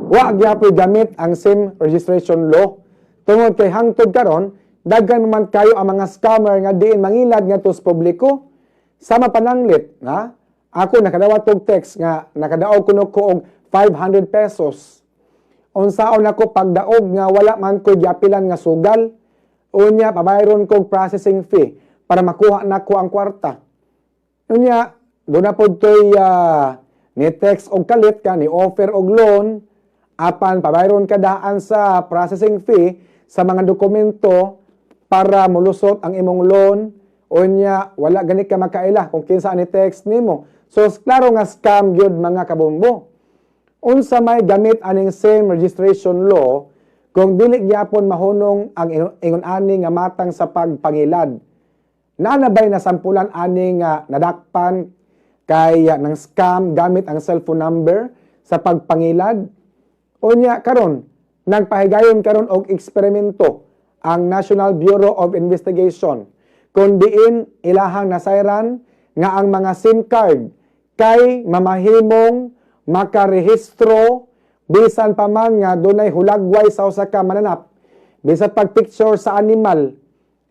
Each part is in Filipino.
wa gyapon gamit ang SIM registration law tungod kay hangtod karon daghan man kayo ang mga scammer nga diin mangilad ngadto sa publiko. Sama pananglit, ha? Ako nakadawat og text nga nakadaog kuno ko og 500 pesos. Unsaon ako pagdaog nga wala man ko giapilan nga sugal. Unya pabayron kog processing fee para makuha nako ang kwarta. Unya do na pod toy ni text og kalit ka ni offer og loan apan pabayron ka daan sa processing fee sa mga dokumento para mulusot ang imong loan. Unya wala gani ka makaila kung kinsa ni text nimo. So klaro nga scam gyud mga kabombo. Unsa may gamit aning SIM registration law kung dili gyapon mahunong ang ingon ani nga matang sa pagpangilad. Nanabay na sampulan ani nga nadakpan kay ng scam gamit ang cellphone number sa pagpangilad. Unya karon nagpahigayon karon og eksperimento ang National Bureau of Investigation kung diin ilahang nasayran nga ang mga SIM card kay mamahimong makarehistro bisan pa man nga dunay hulagway sa usa ka mananap bisan pag-picture sa animal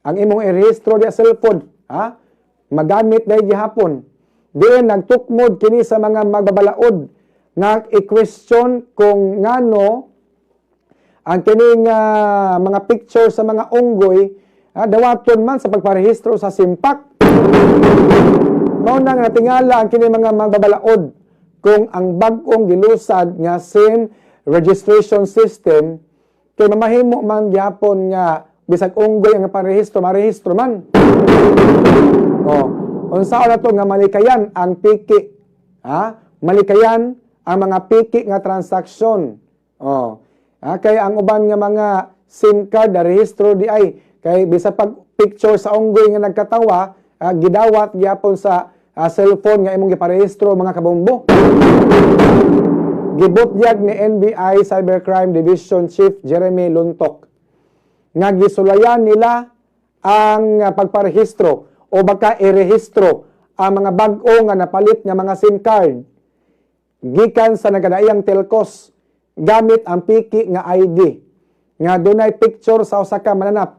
ang imong irehistro di cellphone, ha? Magamit dahil gihapon. Diin nagtukmod kini sa mga magbabalaod nga i-question kung ngano ang kining mga picture sa mga unggoy dawaton man sa pagparehistro sa simpak. Mao na nga natingala ang kining mga magbabalaod kung ang bag-ong gilusad nga SIM registration system kay mamahimo man gyapon nga bisag unggoy ang parehistro marehistro man. Unsaon na to nga malikayan ang piki, ha? Malikayan ang mga piki nga transaksyon. Kay ang uban nga mga SIM card na rehistro di ay kay bisag pag picture sa unggoy nga nagkatawa gidawat gyapon sa cellphone nga imong giparehistro mga kabombo. Gibutyag ni NBI Cybercrime Division Chief Jeremy Luntok nga gisulayan nila ang pagparehistro o baka irehistro ang mga bag-o nga napalit nga mga SIM card gikan sa nagadaiyang telcos gamit ang piki nga ID nga dunay picture sa usa ka mananap,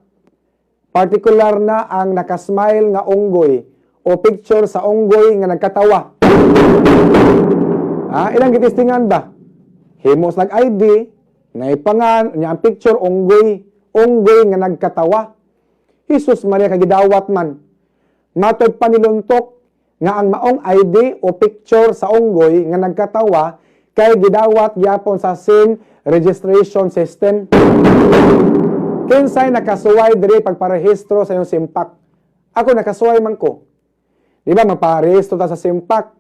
partikular na ang nakasmile nga unggoy o picture sa unggoy nga nagkatawa. Ilang gitistingan ba? Himos nag-ID, naipangan, niya ang picture unggoy nga nagkatawa. Jesus Maria kagidawat man. Matod pa niluntok nga ang maong ID o picture sa unggoy nga nagkatawa kay gidawat gyapon sa SIM registration system. Kinsay nakasuway diri pagparehistro sa iyong simpak? Ako nakasuway man ko. Di ba magparehistro ta sa simpak?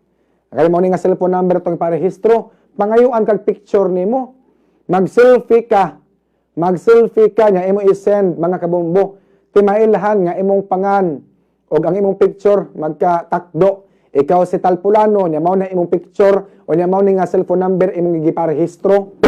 Kaya mo ni nga cellphone number itong parehistro, pangayuan kag picture nimo. Mag-selfie ka nga imo i-send mga kabombo. Timailhan nga imong pangan o ang imong picture magkatakdo. Ikaw si Talpulano, niya mao na imong picture o niya mao ni nga cellphone number imong giparehistro.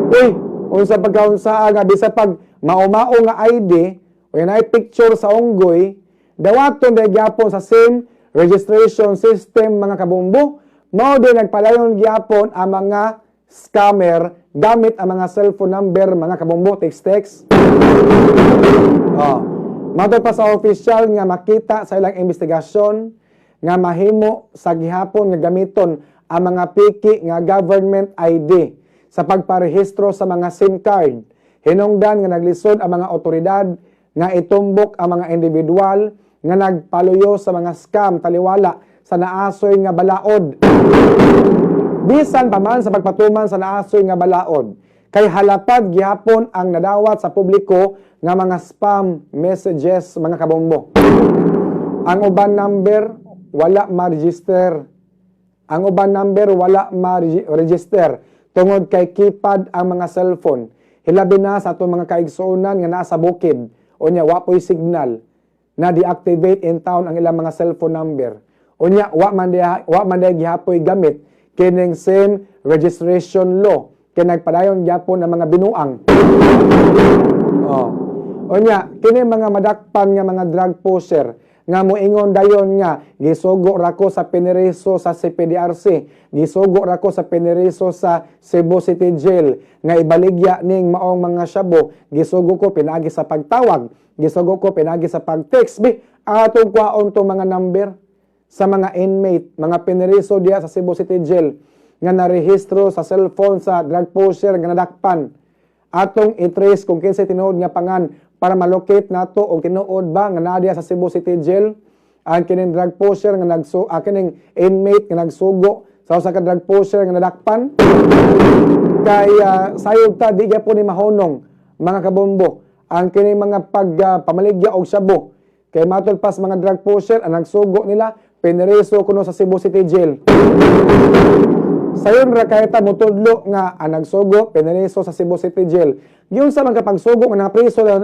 Uy, unsa pagkaunsa nga bisa pag mao-mao nga ID o yan ay picture sa unggoy, dawaton dahil gyapon sa SIM registration system mga kabombo, mao din nagpadayon gyapon ang mga scammer gamit ang mga cellphone number mga kabombo, text. Matod pa sa official nga makita sa ilang investigasyon nga mahimo sa gihapon nga gamiton ang mga piki nga government ID sa pagparehistro sa mga SIM card. Hinungdan nga naglisod ang mga otoridad nga itumbok ang mga individual nga nagpaluyo sa mga scam taliwala sa naasoy nga balaod. Bisan pa man sa pagpatuman sa naasoy nga balaod, kay halapad gihapon ang nadawat sa publiko nga mga spam messages mga kabombo. Ang uban number wala ma-register. Ang uban number wala ma-register tungod kay keypad ang mga cellphone. Hilabi na sa atong mga kaigsuonan nga nasa bukid o nya wapoy signal na deactivate in town ang ilang mga cellphone number. Unya wa man day gihapoy gamit kining SIM registration law kay nagpadayon gyapon ang mga binuang. Unya kini mga madakpan nga mga drug pusher nga moingon dayon nga gisugo ra ko sa piniriso sa CPDRC, gisugo ra ko sa piniriso sa Cebu City Jail, nga ibaligya ning maong mga syabo, gisugo ko pinagi sa pagtawag, gisugo ko pinagi sa pag-text. Atong kwaon to mga number sa mga inmate, mga piniriso diya sa Cebu City Jail nga narehistro sa cellphone sa drug pusher nga nadakpan. Atong i-trace kung kinsa tinuod nga pangan para malocate nato og tinuod ba nga naa diya sa Cebu City Jail ang kining drug pusher nga kining inmate nga nagsugo sa usa ka drug pusher nga nadakpan. Kay sayog ta di gyud po ni mahunong mga kabombo ang kining mga pamaligya og syabo. Kay matol pas mga drug pusher ang nagsugo nila piniriso kuno sa Cebu City Jail. Sayon ra kay ta mutudlo nga ang nagsugo piniriso sa Cebu City Jail. Giun sa mga pagsugo nga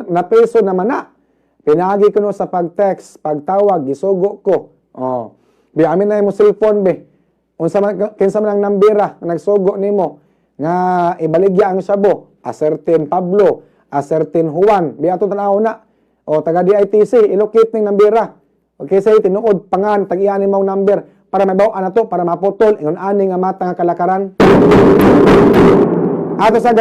napriso naman na. Pinagi kuno sa pag-text, pagtawag, gisugo ko. Oh. Bi amin na mo cellphone be. Unsa man kinsa man ang nambira nga nagsugo nimo nga ibaligya ang syabo, a certain Pablo, a certain Juan. Bi ato tanaw na. O taga DITC, ilocate ning nambira. Okay, say tinuod pangan tag-iyani mao number para mabaw na to para maputol ingon ani nga mata nga kalakaran. Ato sa